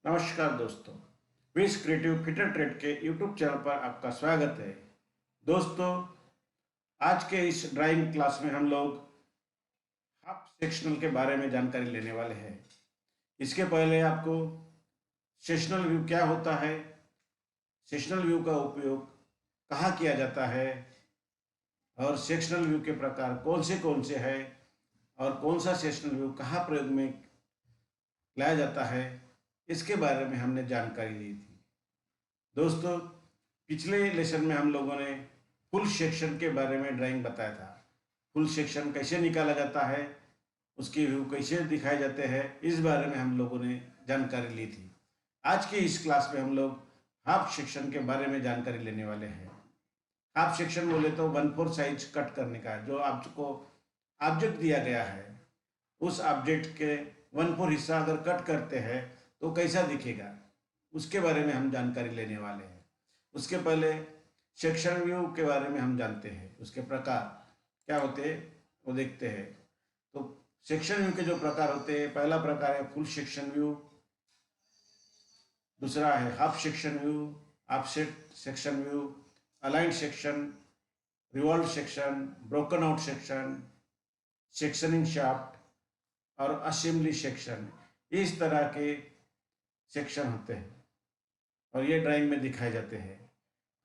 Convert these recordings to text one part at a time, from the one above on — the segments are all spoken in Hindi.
नमस्कार दोस्तों, विश क्रिएटिव फिटर ट्रेड के यूट्यूब चैनल पर आपका स्वागत है। दोस्तों, आज के इस ड्राइंग क्लास में हम लोग हाफ सेक्शनल के बारे में जानकारी लेने वाले हैं। इसके पहले आपको सेक्शनल व्यू क्या होता है, सेक्शनल व्यू का उपयोग कहाँ किया जाता है और सेक्शनल व्यू के प्रकार कौन से हैं और कौन सा सेक्शनल व्यू कहाँ प्रयोग में लाया जाता है, इसके बारे में हमने जानकारी ली थी। दोस्तों, पिछले लेसन में हम लोगों ने फुल सेक्शन के बारे में ड्राइंग बताया था। फुल सेक्शन कैसे निकाला जाता है, उसके व्यू कैसे दिखाए जाते हैं, इस बारे में हम लोगों ने जानकारी ली थी। आज की इस क्लास में हम लोग हाफ सेक्शन के बारे में जानकारी लेने वाले हैं। हाफ सेक्शन बोले तो 1/4 साइज कट करने का, जो आपको ऑब्जेक्ट दिया गया है उस ऑब्जेक्ट के 1/4 हिस्सा अगर कट करते हैं तो कैसा दिखेगा, उसके बारे में हम जानकारी लेने वाले हैं। उसके पहले सेक्शन व्यू के बारे में हम जानते हैं, उसके प्रकार क्या होते हैं वो देखते हैं। तो सेक्शन व्यू के जो प्रकार होते हैं, पहला प्रकार है फुल सेक्शन व्यू, दूसरा है half section view, offset section view, aligned section, revolve section, broken out section, sectioning shaft और असेंबली सेक्शन। इस तरह के सेक्शन होते हैं और ये ड्राइंग में दिखाए जाते हैं।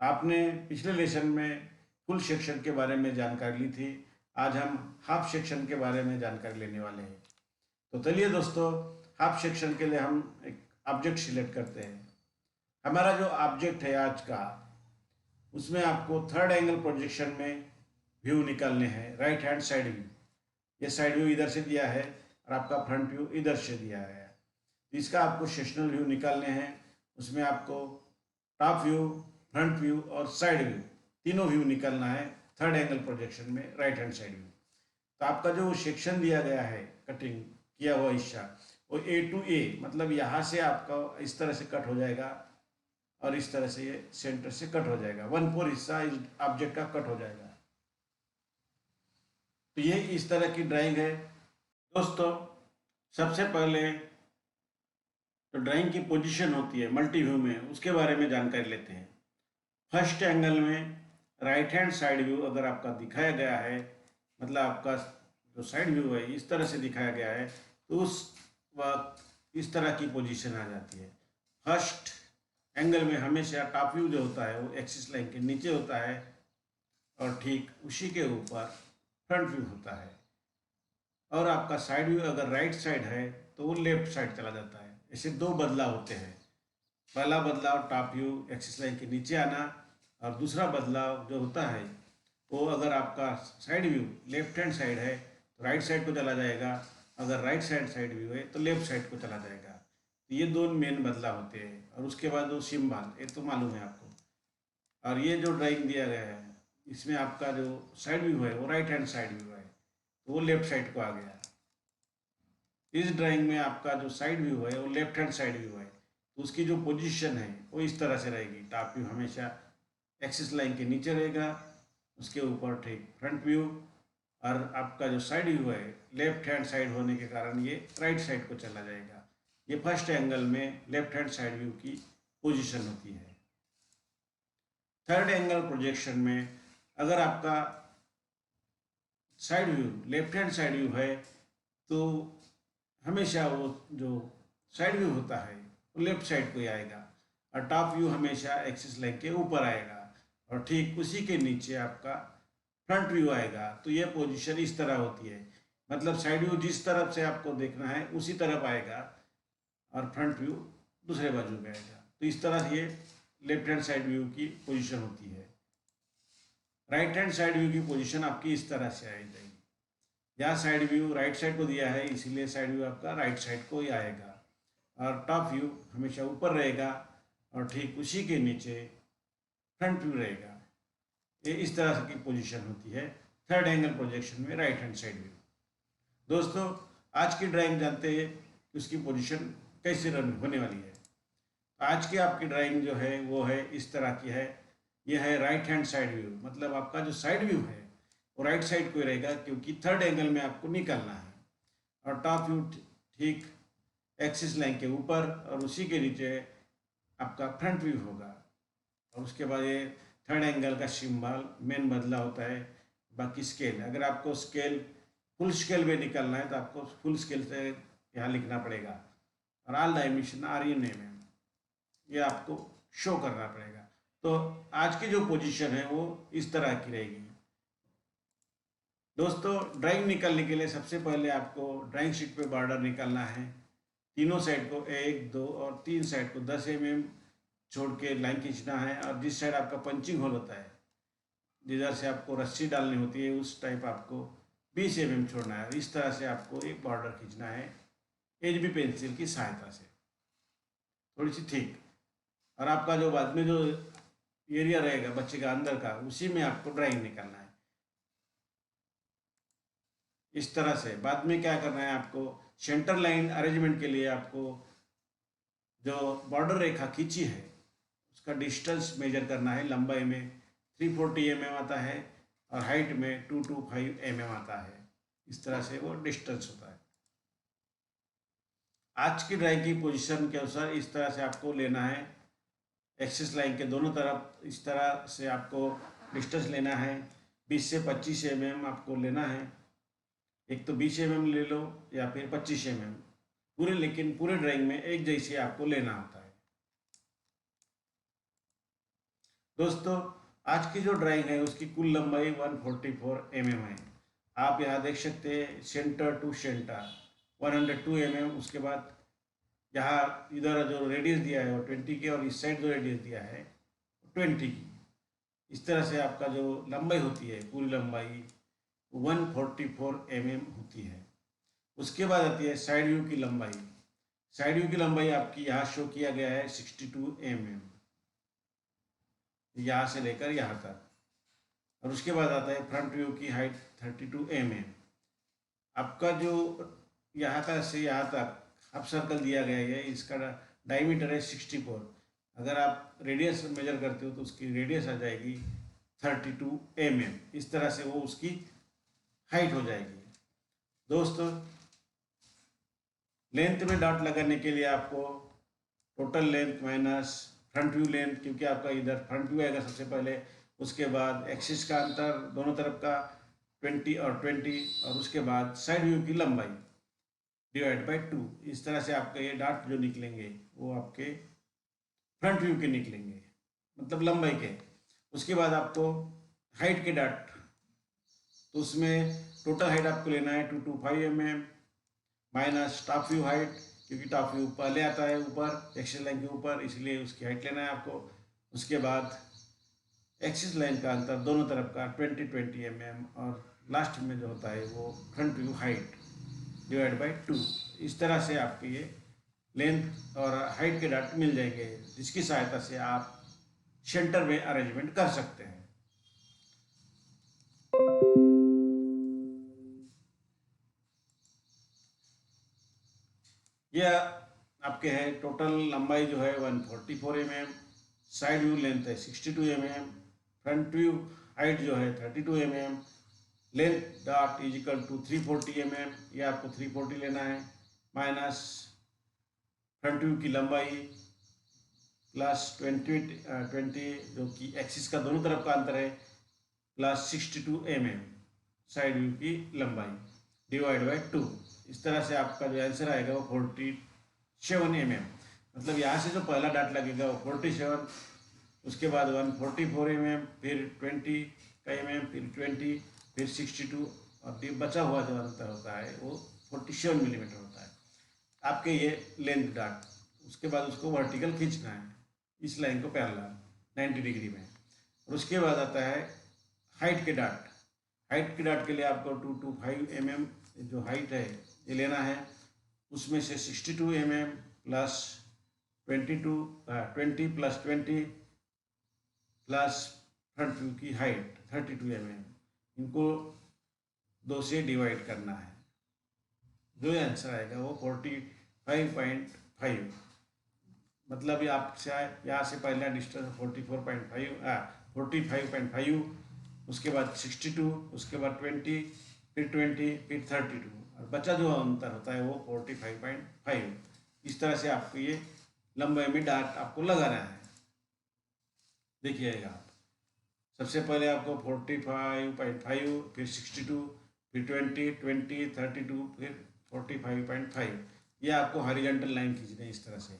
आपने पिछले लेसन में फुल सेक्शन के बारे में जानकारी ली थी, आज हम हाफ सेक्शन के बारे में जानकारी लेने वाले हैं। तो चलिए दोस्तों, हाफ सेक्शन के लिए हम एक ऑब्जेक्ट सिलेक्ट करते हैं। हमारा जो ऑब्जेक्ट है आज का, उसमें आपको थर्ड एंगल प्रोजेक्शन में व्यू निकालने हैं, राइट हैंड साइड व्यू। ये साइड व्यू इधर से दिया है और आपका फ्रंट व्यू इधर से दिया है। तो इसका आपको सेक्शनल व्यू निकालने हैं। उसमें आपको टॉप व्यू, फ्रंट व्यू और साइड व्यू, तीनों व्यू निकालना है थर्ड एंगल प्रोजेक्शन में, राइट हैंड साइड व्यू। तो आपका जो सेक्शन दिया गया है, कटिंग किया हुआ हिस्सा, वो A to A, मतलब यहाँ से आपका इस तरह से कट हो जाएगा और इस तरह से ये सेंटर से कट हो जाएगा, 1/4 हिस्सा इस ऑब्जेक्ट का कट हो जाएगा। तो ये इस तरह की ड्राइंग है। दोस्तों, सबसे पहले तो ड्राइंग की पोजीशन होती है मल्टी व्यू में, उसके बारे में जानकारी लेते हैं। फर्स्ट एंगल में राइट हैंड साइड व्यू अगर आपका दिखाया गया है, मतलब आपका जो साइड व्यू है इस तरह से दिखाया गया है, तो उस वक्त इस तरह की पोजीशन आ जाती है। फर्स्ट एंगल में हमेशा टॉप व्यू जो होता है वो एक्सिस लाइन के नीचे होता है और ठीक उसी के ऊपर फ्रंट व्यू होता है। और आपका साइड व्यू अगर राइट साइड है तो वो लेफ्ट साइड चला जाता है। ऐसे दो बदलाव होते हैं। पहला बदलाव टॉप व्यू एक्सिस लाइन के नीचे आना, और दूसरा बदलाव जो होता है वो अगर आपका side view left hand side है तो राइट साइड को चला जाएगा, अगर राइट साइड व्यू है तो लेफ्ट साइड को चला जाएगा। तो ये दो मेन बदलाव होते हैं। और उसके बाद वो सिंबल, ये तो मालूम है आपको। और ये जो ड्राइंग दिया गया है, इसमें आपका जो साइड व्यू है वो राइट हैंड साइड व्यू है, तो वो लेफ्ट साइड को आ गया। इस ड्राइंग में आपका जो साइड व्यू है वो लेफ्ट हैंड साइड व्यू है, तो उसकी जो पोजीशन है वो इस तरह से रहेगी। टॉप व्यू हमेशा एक्सिस लाइन के नीचे रहेगा, उसके ऊपर ठीक फ्रंट व्यू, और आपका जो साइड व्यू है लेफ्ट हैंड साइड होने के कारण ये राइट साइड को चला जाएगा। ये फर्स्ट एंगल में लेफ्ट हैंड साइड व्यू की पोजीशन होती है। थर्ड एंगल प्रोजेक्शन में अगर आपका side view left hand side view है तो हमेशा वो जो साइड व्यू होता है वो लेफ्ट साइड को ही आएगा, और टॉप व्यू हमेशा एक्सिस लाइन के ऊपर आएगा और ठीक उसी के नीचे आपका फ्रंट व्यू आएगा। तो ये पोजीशन इस तरह होती है, मतलब साइड व्यू जिस तरफ से आपको देखना है उसी तरफ आएगा और फ्रंट व्यू दूसरे बाजू में आएगा। तो इस तरह से ये लेफ्ट हैंड साइड व्यू की पोजीशन होती है। राइट हैंड साइड व्यू की पोजीशन आपकी इस तरह से आ जाएगी। यहाँ साइड व्यू राइट साइड को दिया है, इसीलिए साइड व्यू आपका राइट साइड को ही आएगा, और टॉप व्यू हमेशा ऊपर रहेगा और ठीक उसी के नीचे फ्रंट व्यू रहेगा। ये इस तरह की पोजीशन होती है थर्ड एंगल प्रोजेक्शन में राइट हैंड साइड व्यू। दोस्तों, आज की ड्राइंग जानते हैं कि उसकी पोजीशन कैसे रन होने वाली है। आज की आपकी ड्राइंग जो है वो है इस तरह की है। यह है राइट हैंड साइड व्यू, मतलब आपका जो साइड व्यू है वो राइट साइड को ही रहेगा क्योंकि थर्ड एंगल में आपको निकालना है, और टॉप व्यू ठीक एक्सिस लाइन के ऊपर, और उसी के नीचे आपका फ्रंट व्यू होगा। और उसके बाद ये थर्ड एंगल का सिंबल मेन बदला होता है। बाकी स्केल, अगर आपको स्केल फुल स्केल में निकलना है तो आपको फुल स्केल से यहाँ लिखना पड़ेगा, और ऑल डायमेंशन RNA ये आपको शो करना पड़ेगा। तो आज की जो पोजीशन है वो इस तरह की रहेगी। दोस्तों, ड्राइंग निकालने के लिए सबसे पहले आपको ड्राइंग शीट पे बॉर्डर निकालना है। तीनों साइड को 1, 2 और 3 साइड को 10 mm छोड़ के लाइन खींचना है, और जिस साइड आपका पंचिंग होल होता है, जिधर से आपको रस्सी डालनी होती है, उस टाइप आपको 20 mm छोड़ना है। इस तरह से आपको एक बॉर्डर खींचना है HB पेंसिल की सहायता से, थोड़ी सी ठीक। और आपका जो बाद में जो एरिया रहेगा बच्चे का अंदर का, उसी में आपको ड्राइंग निकालना है। इस तरह से बाद में क्या करना है, आपको सेंटर लाइन अरेंजमेंट के लिए आपको जो बॉर्डर रेखा खींची है उसका डिस्टेंस मेजर करना है। लंबाई में 340 mm आता है, और हाइट में 225 mm आता है। इस तरह से वो डिस्टेंस होता है। आज की ड्राइंग की पोजीशन के अनुसार इस तरह से आपको लेना है। एक्सिस लाइन के दोनों तरफ इस तरह से आपको डिस्टेंस लेना है। 20 से 25 mm आपको लेना है। एक तो 20 mm ले लो या फिर 25 mm पूरे, लेकिन पूरे ड्राइंग में एक जैसे आपको लेना होता है। दोस्तों, आज की जो ड्राइंग है उसकी कुल लंबाई 144 mm है। आप यहाँ देख सकते हैं सेंटर टू सेंटर 102 mm। उसके बाद यहाँ इधर जो रेडियस दिया है वो 20 की, और इस साइड जो रेडियस दिया है 20 की। इस तरह से आपका जो लंबाई होती है, पूरी लंबाई 144 mm होती है। उसके बाद आती है साइड व्यू की लंबाई। साइड व्यू की लंबाई आपकी यहाँ शो किया गया है 62 mm, यहाँ से लेकर यहाँ तक। और उसके बाद आता है फ्रंट व्यू की हाइट 32 mm। आपका जो यहाँ तक से यहाँ तक हाफ सर्कल दिया गया है, इसका डायमीटर है 64। अगर आप रेडियस मेजर करते हो तो उसकी रेडियस आ जाएगी 32 mm। इस तरह से वो उसकी हाइट हो जाएगी। दोस्तों, लेंथ में डॉट लगाने के लिए आपको total length minus front view length, क्योंकि आपका इधर फ्रंट व्यू आएगा सबसे पहले। उसके बाद एक्सिस का अंतर दोनों तरफ का 20 और 20, और उसके बाद साइड व्यू की लंबाई डिवाइड बाय 2। इस तरह से आपके ये डॉट जो निकलेंगे वो आपके फ्रंट व्यू के निकलेंगे, मतलब लंबाई के। उसके बाद आपको हाइट के डॉट, तो उसमें टोटल हाइट आपको लेना है 225 mm minus top view height, क्योंकि टॉप व्यू पहले आता है ऊपर एक्सिस लाइन के ऊपर, इसलिए उसकी हाइट लेना है आपको। उसके बाद एक्सिस लाइन का अंतर दोनों तरफ का 20 mm, और लास्ट में जो होता है वो front view height divide by 2। इस तरह से आपके ये लेंथ और हाइट के डॉट मिल जाएंगे, जिसकी सहायता से आप सेंटर में अरेंजमेंट कर सकते हैं। यह आपके है टोटल लंबाई जो है 144 mm, साइड व्यू लेंथ है 62 mm, फ्रंट व्यू हाइट जो है 32 mm, length dot is equal to 340 mm, ये आपको 340 लेना है, माइनस फ्रंट व्यू की लंबाई प्लस 20 जो कि एक्सिस का दोनों तरफ का अंतर है, प्लस 62 mm साइड व्यू की लंबाई डिवाइड बाय 2। इस तरह से आपका जो आंसर आएगा वो 47 mm। मतलब यहाँ से जो पहला डॉट लगेगा वो 47, उसके बाद 144 mm, फिर 20 का mm, फिर 20, फिर 62, और बचा हुआ जो अंतर होता है वो 47 mm होता है आपके ये लेंथ डॉट। उसके बाद उसको वर्टिकल खींचना है इस लाइन को पैरेलल 90 डिग्री में। और उसके बाद आता है हाइट के डॉट। हाइट के डॉट के लिए आपको 225 mm जो हाइट है ये लेना है, उसमें से 62 mm plus 20 plus 20 plus front view की हाइट 32 mm, इनको 2 से डिवाइड करना है। जो आंसर आएगा वो 45.5। मतलब ये आपसे यहाँ से पहला डिस्टेंस 45.5, उसके बाद 62, उसके बाद 20, फिर 20, फिर 32, और बचा जो अंतर होता है वो 45.5। इस तरह से आपको ये लंबाई में डार्ट आपको लगाना है। देखिएगा आप, सबसे पहले आपको 45.5, फिर 62, फिर 20, 20, 32, फिर 45.5, ये आपको हॉरिजॉन्टल लाइन खींचनी है इस तरह से।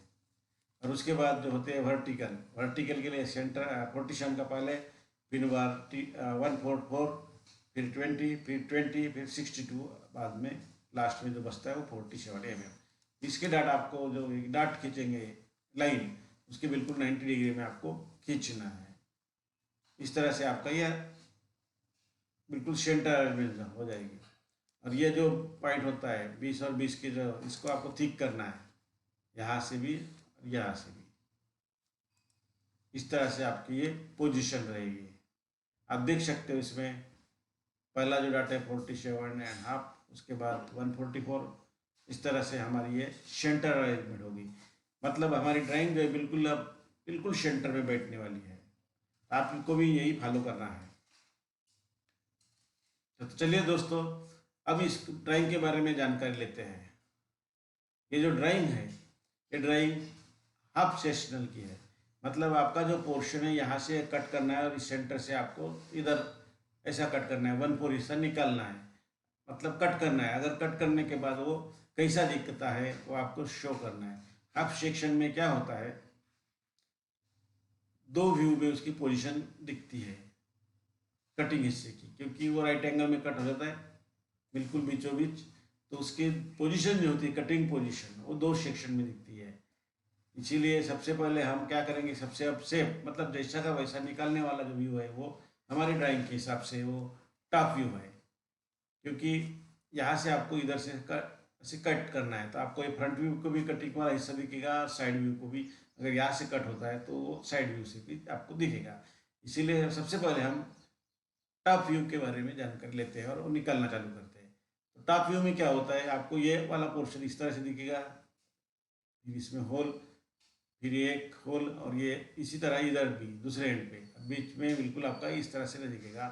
और उसके बाद जो होते हैं वर्टिकल, वर्टिकल के लिए सेंटर 47 का पहले, फिर 144, फिर 20, फिर 20, फिर 62, बाद में लास्ट में जो बचता है वो 47 इसके डाट आपको जो डाट खींचेंगे लाइन, उसके बिल्कुल 90 डिग्री में आपको खींचना है। इस तरह से आपका यह बिल्कुल सेंटर अरेंजमेंट हो जाएगी। और ये जो पॉइंट होता है 20 और 20 के, जो इसको आपको ठीक करना है, यहाँ से भी और यहाँ से भी। इस तरह से आपकी ये पोजीशन रहेगी। आप देख सकते हो इसमें पहला जो डाटा है 47.5, उसके बाद 144। इस तरह से हमारी ये सेंटर अरेंजमेंट होगी। मतलब हमारी ड्राइंग जो है बिल्कुल अब बिल्कुल सेंटर में बैठने वाली है। आपको भी यही फॉलो करना है। तो चलिए दोस्तों, अब इस ड्राइंग के बारे में जानकारी लेते हैं। ये जो ड्राइंग है, ये ड्राइंग हाफ सेक्शनल की है। मतलब आपका जो पोर्शन है यहाँ से कट करना है और इस सेंटर से आपको इधर ऐसा कट करना है, 1/4 हिस्सा निकालना है, मतलब कट करना है। अगर कट करने के बाद वो कैसा दिखता है वो आपको शो करना है। हाफ सेक्शन में क्या होता है, दो व्यू में उसकी पोजीशन दिखती है कटिंग हिस्से की, क्योंकि वो राइट एंगल में कट हो जाता है बिल्कुल बीचों बीच। तो उसकी पोजीशन जो होती है कटिंग पोजीशन, वो दो सेक्शन में दिखती है। इसीलिए सबसे पहले हम क्या करेंगे, सबसे अब सेफ मतलब जैसा का वैसा निकालने वाला जो व्यू है वो हमारी ड्राइंग के हिसाब से वो टॉप व्यू है। क्योंकि यहाँ से आपको इधर से कट करना है, तो आपको ये फ्रंट व्यू को भी कटिंग वाला हिस्सा दिखेगा, साइड व्यू को भी। अगर यहाँ से कट होता है तो वो साइड व्यू से भी आपको दिखेगा। इसीलिए सबसे पहले हम टॉप व्यू के बारे में जानकारी लेते हैं और वो निकालना चालू करते हैं। तो टॉप व्यू में क्या होता है, आपको ये वाला पोर्शन इस तरह से दिखेगा, फिर इसमें होल, फिर ये एक होल, और ये इसी तरह इधर भी दूसरे एंड पे बीच में बिल्कुल आपका इस तरह से दिखेगा।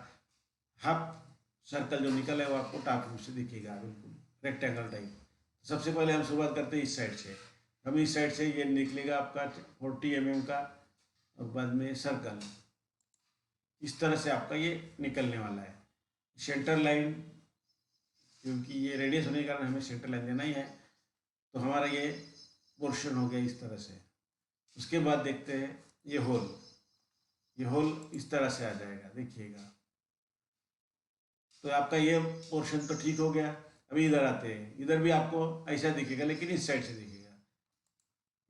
हाफ सर्कल जो निकल है वो आपको टॉप व्यू से दिखेगा बिल्कुल रेक्टेंगल टाइप। सबसे पहले हम शुरुआत करते हैं इस साइड से। हम इस साइड से ये निकलेगा आपका 40 mm का, और बाद में सर्कल इस तरह से आपका ये निकलने वाला है। सेंटर लाइन, क्योंकि ये रेडियस होने के कारण हमें सेंटर लाइन देना ही है, तो हमारा ये पोर्शन हो गया इस तरह से। उसके बाद देखते हैं ये होल, ये होल इस तरह से आ जाएगा, देखिएगा। तो आपका ये पोर्शन तो ठीक हो गया। अभी इधर आते हैं, इधर भी आपको ऐसा दिखेगा लेकिन इस साइड से दिखेगा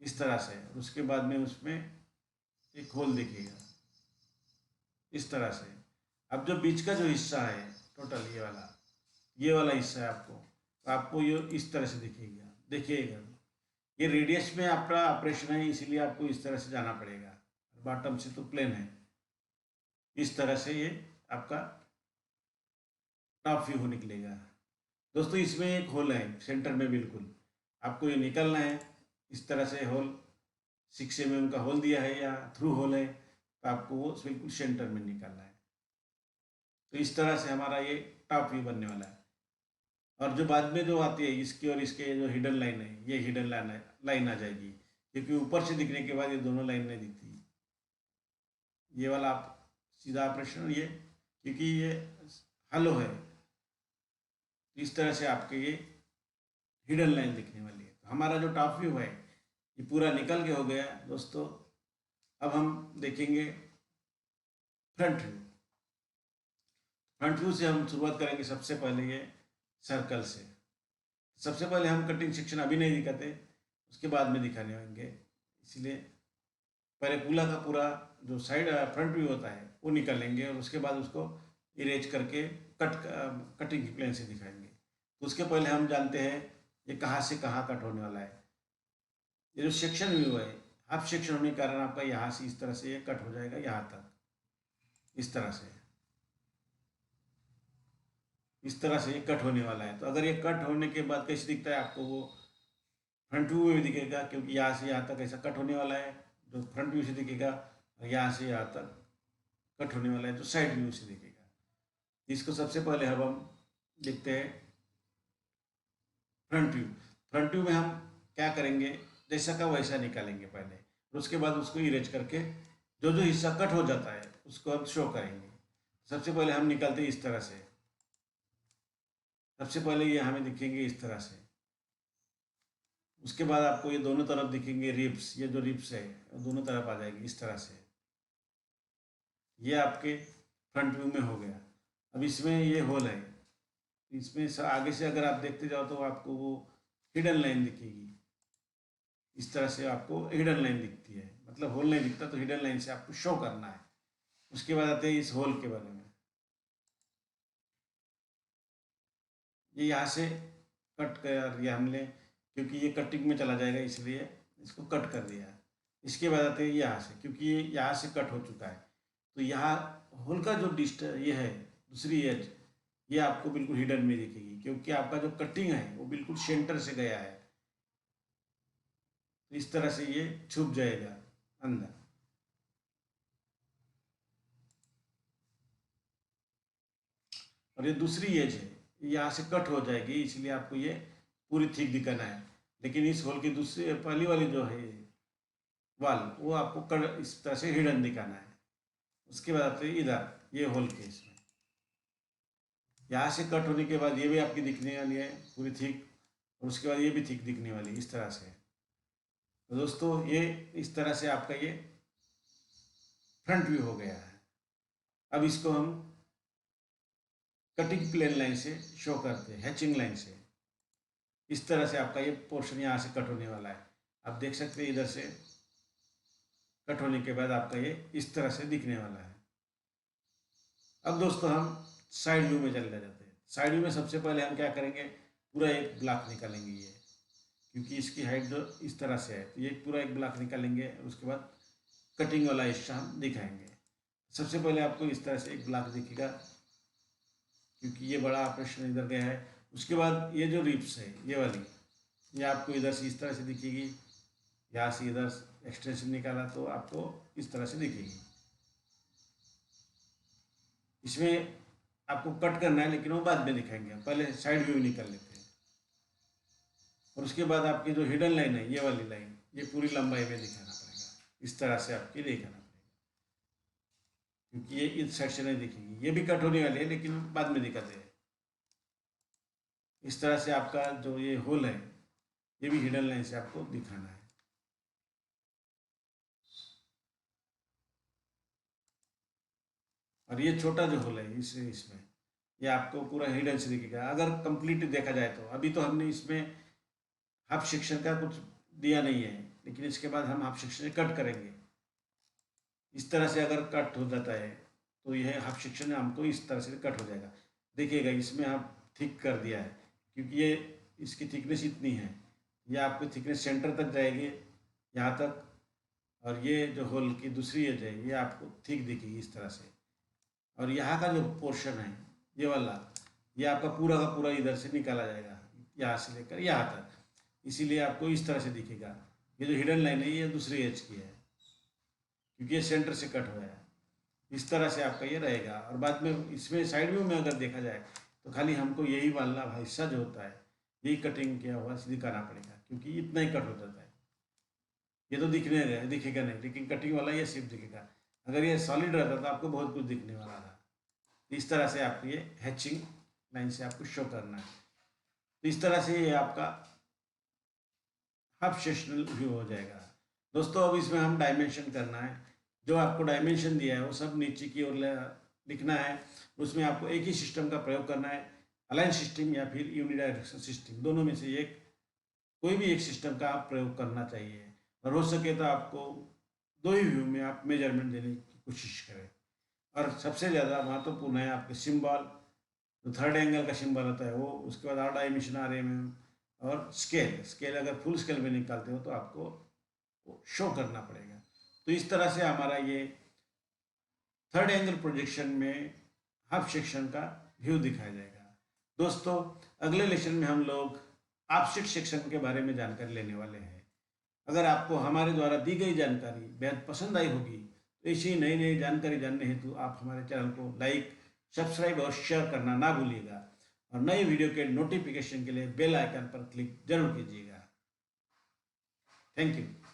इस तरह से। उसके बाद में उसमें एक होल दिखेगा इस तरह से। अब जो बीच का जो हिस्सा है टोटल ये वाला हिस्सा है आपको, तो आपको ये इस तरह से दिखेगा, देखिएगा। ये रेडियस में आपका ऑपरेशन है, इसीलिए आपको इस तरह से जाना पड़ेगा। बॉटम से तो प्लेन है, इस तरह से ये आपका टॉप व्यू निकलेगा। दोस्तों इसमें एक होल है सेंटर में बिल्कुल, आपको ये निकलना है इस तरह से। होल 6 mm का होल दिया है या थ्रू होल है, तो आपको वो बिल्कुल सेंटर में निकालना है। तो इस तरह से हमारा ये टॉप व्यू बनने वाला है। और जो बाद में जो आती है इसकी और इसके जो हिडन लाइन है, ये हिडन लाइन आ जाएगी, क्योंकि ऊपर से दिखने के बाद ये दोनों लाइन नहीं दिखती। ये वाला आप सीधा ऑपरेशन ये, क्योंकि ये हलो है, इस तरह से आपके ये हिडन लाइन दिखने वाली है। तो हमारा जो टॉप व्यू है ये पूरा निकल के हो गया दोस्तों। अब हम देखेंगे फ्रंट व्यू। फ्रंट व्यू से हम शुरुआत करेंगे सबसे पहले ये सर्कल से। सबसे पहले हम कटिंग सेक्शन अभी नहीं दिखाते, उसके बाद में दिखाने होंगे। इसलिए पहले पूरा का पूरा जो साइड फ्रंट व्यू होता है वो निकालेंगे, और उसके बाद उसको इरेज करके कटिंग प्लेन से दिखाएंगे। तो उसके पहले हम जानते हैं ये कहाँ से कहाँ कट होने वाला है। ये जो सेक्शन व्यू है, हाफ सेक्शन होने के कारण आपका यहाँ से इस तरह से ये कट हो जाएगा यहाँ तक, इस तरह से। इस तरह से ये कट होने वाला है। तो अगर ये कट होने के बाद कैसे दिखता है आपको, वो फ्रंट व्यू में दिखेगा, क्योंकि यहाँ से यहाँ तक ऐसा कट होने वाला है जो फ्रंट व्यू से दिखेगा, और यहाँ से यहाँ तक कट होने वाला है जो साइड व्यू से दिखेगा। इसको सबसे पहले अब हम देखते हैं फ्रंट व्यू। फ्रंट व्यू में हम क्या करेंगे, जैसा का वैसा निकालेंगे पहले, और उसके बाद उसको इरेज करके जो जो हिस्सा कट हो जाता है उसको अब शो करेंगे। सबसे पहले हम निकालते हैं इस तरह से। सबसे पहले ये हमें दिखेंगे इस तरह से। उसके बाद आपको ये दोनों तरफ दिखेंगे रिब्स, ये जो रिब्स है दोनों तरफ आ जाएगी इस तरह से। ये आपके फ्रंट व्यू में हो गया। अब इसमें ये होल है, इसमें आगे से अगर आप देखते जाओ तो आपको वो हिडन लाइन दिखेगी। इस तरह से आपको हिडन लाइन दिखती है, मतलब होल नहीं दिखता तो हिडन लाइन से आपको शो करना है। उसके बाद आते हैं इस होल के बारे में। ये यहाँ से कट कर दिया हमने, क्योंकि ये कटिंग में चला जाएगा इसलिए इसको कट कर दिया। इसके बाद आते हैं यहाँ से, क्योंकि ये यहाँ से कट हो चुका है तो यहाँ होल का जो ये है दूसरी एज, ये आपको बिल्कुल हिडन में दिखेगी, क्योंकि आपका जो कटिंग है वो बिल्कुल सेंटर से गया है। तो इस तरह से ये छुप जाएगा अंदर। और ये दूसरी एज है, यहाँ से कट हो जाएगी, इसलिए आपको ये पूरी थिक दिखाना है। लेकिन इस होल की दूसरी पहली वाली जो है वाल, वो आपको कट इस तरह से हिडन दिखाना है। उसके बाद आते हैं इधर ये होल के, इसमें यहाँ से कट होने के बाद ये भी आपकी दिखने वाली है पूरी थिक, और उसके बाद ये भी थिक दिखने वाली इस तरह से। तो दोस्तों ये इस तरह से आपका ये फ्रंट व्यू हो गया है। अब इसको हम कटिंग प्लेन लाइन से शो करते हैं, हैचिंग लाइन से। इस तरह से आपका ये पोर्शन यहाँ से कट होने वाला है। आप देख सकते हैं इधर से कट होने के बाद आपका ये इस तरह से दिखने वाला है। अब दोस्तों हम साइड व्यू में चले जाते हैं। साइड व्यू में सबसे पहले हम क्या करेंगे, पूरा एक ब्लॉक निकालेंगे ये, क्योंकि इसकी हाइट जो इस तरह से है तो ये पूरा एक ब्लॉक निकालेंगे। उसके बाद कटिंग वाला हिस्सा हम दिखाएंगे। सबसे पहले आपको इस तरह से एक ब्लॉक दिखेगा, क्योंकि ये बड़ा ऑपरेशन इधर गया है। उसके बाद ये जो रिप्स है ये वाली, ये आपको इधर से इस तरह से दिखेगी। यहाँ से इधर एक्सटेंशन निकाला तो आपको इस तरह से दिखेगी। इसमें आपको कट करना है लेकिन वो बाद में दिखाएंगे, पहले साइड व्यू निकाल लेते हैं। और उसके बाद आपकी जो हिडन लाइन है ये वाली लाइन, ये पूरी लंबाई में दिखाना पड़ेगा। इस तरह से आपकी दिखाना पड़ेगा, क्योंकि ये इस साइड से नहीं दिखेगी। ये भी कट होने वाली है लेकिन बाद में दिखाते हैं। इस तरह से आपका जो ये होल है ये भी हिडन लाइन से आपको दिखाना है। और ये छोटा जो होल है इसमें ये आपको पूरा हिडन से दिखेगा अगर कंप्लीट देखा जाए तो। अभी तो हमने इसमें हाफ सेक्शन का कुछ दिया नहीं है, लेकिन इसके बाद हम हाफ सेक्शन कट करेंगे। इस तरह से अगर कट हो जाता है तो यह हाफ सेक्शन हमको इस तरह से कट हो जाएगा। देखिएगा इसमें आप थिक कर दिया है, क्योंकि ये इसकी थिकनेस इतनी है, ये आपकी थिकनेस सेंटर तक जाएगी यहाँ तक। और ये जो होल की दूसरी एज है ये आपको थिक दिखेगी इस तरह से। और यहाँ का जो पोर्शन है ये वाला, ये आपका पूरा का पूरा इधर से निकाला जाएगा, यहाँ से लेकर यहाँ तक। इसीलिए आपको इस तरह से दिखेगा। ये जो हिडन लाइन है ये दूसरी एज की है, क्योंकि ये सेंटर से कट हुआ है। इस तरह से आपका ये रहेगा। और बाद में इसमें साइड व्यू में अगर देखा जाए तो खाली हमको यही वाला हिस्सा जो होता है यही कटिंग किया हुआ दिखाना पड़ेगा, क्योंकि इतना ही कट हो जाता है। ये तो दिखेगा नहीं, लेकिन कटिंग वाला ये सिर्फ दिखेगा। अगर ये सॉलिड रहता तो आपको बहुत कुछ दिखने वाला था। इस तरह से आपको ये हैचिंग लाइन से आपको शो करना है। तो इस तरह से ये आपका हाफ सेक्शनल व्यू हो जाएगा। दोस्तों अब इसमें हम डायमेंशन करना है। जो आपको डायमेंशन दिया है वो सब नीचे की ओर लिखना है। उसमें आपको एक ही सिस्टम का प्रयोग करना है, अलाइन सिस्टम या फिर यूनिडायरेक्शनल सिस्टम, दोनों में से एक कोई भी एक सिस्टम का आप प्रयोग करना चाहिए। और हो सके तो आपको दो ही व्यू में आप मेजरमेंट देने की कोशिश करें। और सबसे ज़्यादा महत्वपूर्ण है आपके सिंबल, जो थर्ड एंगल का सिंबल होता है वो, उसके बाद 8 डायमेंशन RMM, और स्केल अगर फुल स्केल में निकालते हो तो आपको वो शो करना पड़ेगा। तो इस तरह से हमारा ये थर्ड एंगल प्रोजेक्शन में हाफ सेक्शन का व्यू दिखाया जाएगा। दोस्तों अगले लेसन में हम लोग ऑफसेट सेक्शन के बारे में जानकारी लेने वाले हैं। अगर आपको हमारे द्वारा दी गई जानकारी बेहद पसंद आई होगी तो ऐसी नई नई जानकारी जानने हेतु आप हमारे चैनल को लाइक, सब्सक्राइब और शेयर करना ना भूलिएगा। और नई वीडियो के नोटिफिकेशन के लिए बेल आइकन पर क्लिक जरूर कीजिएगा। Thank you.